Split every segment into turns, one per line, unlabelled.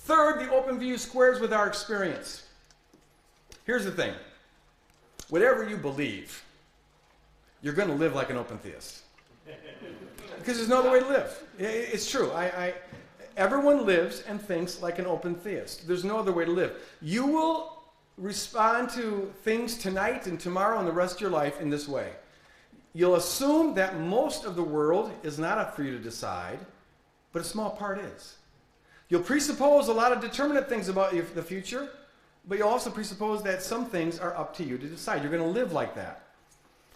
Third, the open view squares with our experience. Here's the thing. Whatever you believe, you're going to live like an open theist. Because there's no other way to live. It's true. Everyone lives and thinks like an open theist. There's no other way to live. You will respond to things tonight and tomorrow and the rest of your life in this way. You'll assume that most of the world is not up for you to decide, but a small part is. You'll presuppose a lot of determinate things about the future, but you'll also presuppose that some things are up to you to decide. You're going to live like that.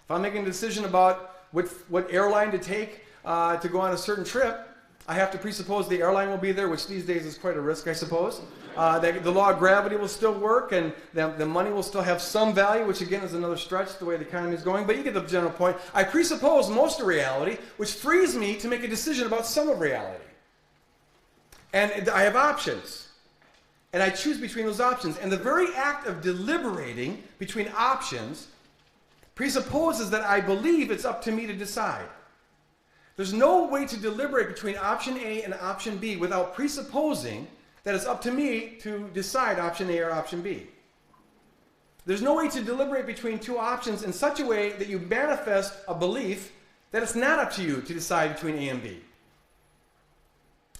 If I'm making a decision about what airline to take to go on a certain trip, I have to presuppose the airline will be there, which these days is quite a risk, I suppose. That the law of gravity will still work, and the money will still have some value, which again is another stretch the way the economy is going. But you get the general point. I presuppose most of reality, which frees me to make a decision about some of reality. And I have options. And I choose between those options. And the very act of deliberating between options presupposes that I believe it's up to me to decide. There's no way to deliberate between option A and option B without presupposing that it's up to me to decide option A or option B. There's no way to deliberate between two options in such a way that you manifest a belief that it's not up to you to decide between A and B.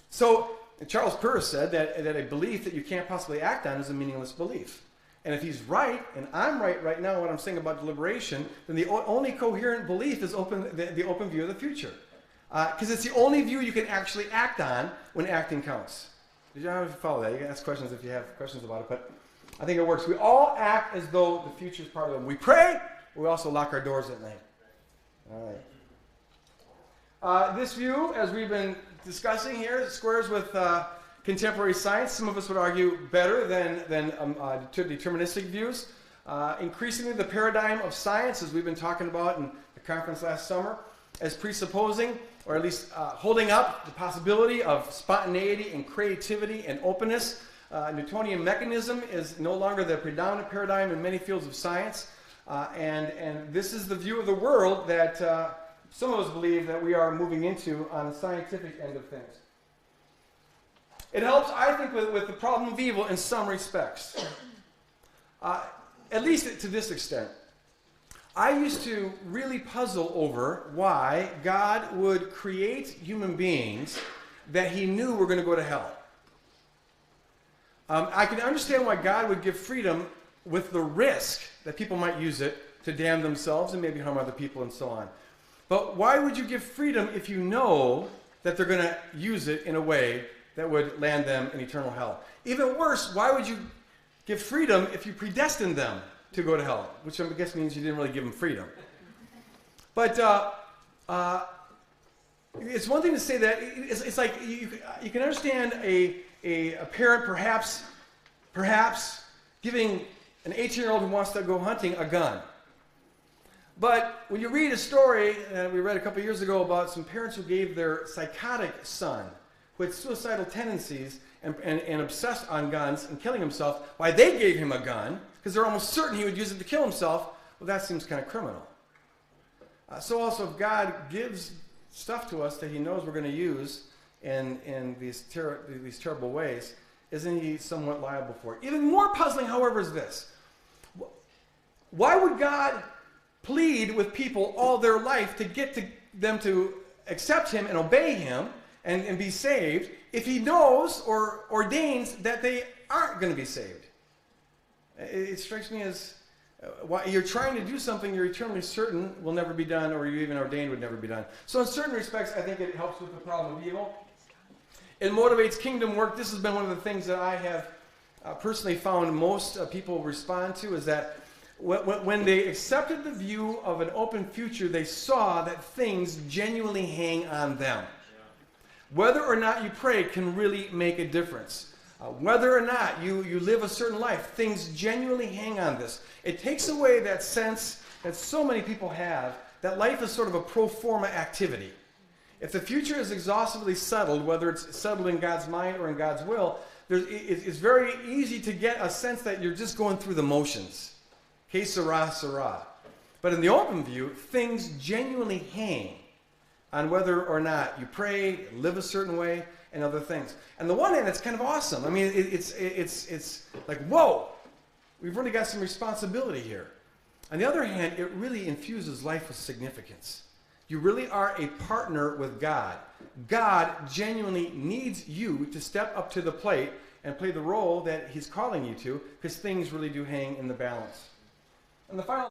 So Charles Peirce said that a belief that you can't possibly act on is a meaningless belief. And if he's right, and I'm right now what I'm saying about deliberation, then the only coherent belief is the open view of the future. Because it's the only view you can actually act on when acting counts. Did you follow that? You can ask questions if you have questions about it, but I think it works. We all act as though the future is part of them. We pray, but we also lock our doors at night. All right. This view, as we've been discussing here, squares with contemporary science. Some of us would argue better than deterministic views. Increasingly, the paradigm of science, as we've been talking about in the conference last summer, as presupposing, or at least holding up the possibility of spontaneity and creativity and openness. Newtonian mechanism is no longer the predominant paradigm in many fields of science. And this is the view of the world that some of us believe that we are moving into on the scientific end of things. It helps, I think, with the problem of evil in some respects. At least to this extent. I used to really puzzle over why God would create human beings that he knew were going to go to hell. I can understand why God would give freedom with the risk that people might use it to damn themselves and maybe harm other people and so on. But why would you give freedom if you know that they're going to use it in a way that would land them in eternal hell? Even worse, why would you give freedom if you predestined them to go to hell? Which I guess means you didn't really give them freedom. But it's one thing to say that. It's like you can understand a parent perhaps giving an 18-year-old who wants to go hunting a gun. But when you read a story we read a couple years ago about some parents who gave their psychotic son, who had suicidal tendencies and obsessed on guns and killing himself, why they gave him a gun, because they're almost certain he would use it to kill himself, well, that seems kind of criminal. So also, if God gives stuff to us that he knows we're going to use in these terrible ways, isn't he somewhat liable for it? Even more puzzling, however, is this. Why would God plead with people all their life to get them to accept him and obey him and be saved if he knows or ordains that they aren't going to be saved? It strikes me as why you're trying to do something you're eternally certain will never be done, or you even ordained would never be done. So in certain respects, I think it helps with the problem of evil. It motivates kingdom work. This has been one of the things that I have personally found most people respond to, is that when they accepted the view of an open future, they saw that things genuinely hang on them. Whether or not you pray can really make a difference. Whether or not you live a certain life, things genuinely hang on this. It takes away that sense that so many people have that life is sort of a pro forma activity. If the future is exhaustively settled, whether it's settled in God's mind or in God's will, it's very easy to get a sense that you're just going through the motions. Que sera, sera. But in the open view, things genuinely hang on whether or not you pray, live a certain way, and other things. And the one hand, it's kind of awesome. I mean, it's like, whoa, we've really got some responsibility here. On the other hand, it really infuses life with significance. You really are a partner with God. God genuinely needs you to step up to the plate and play the role that he's calling you to, because things really do hang in the balance. And the final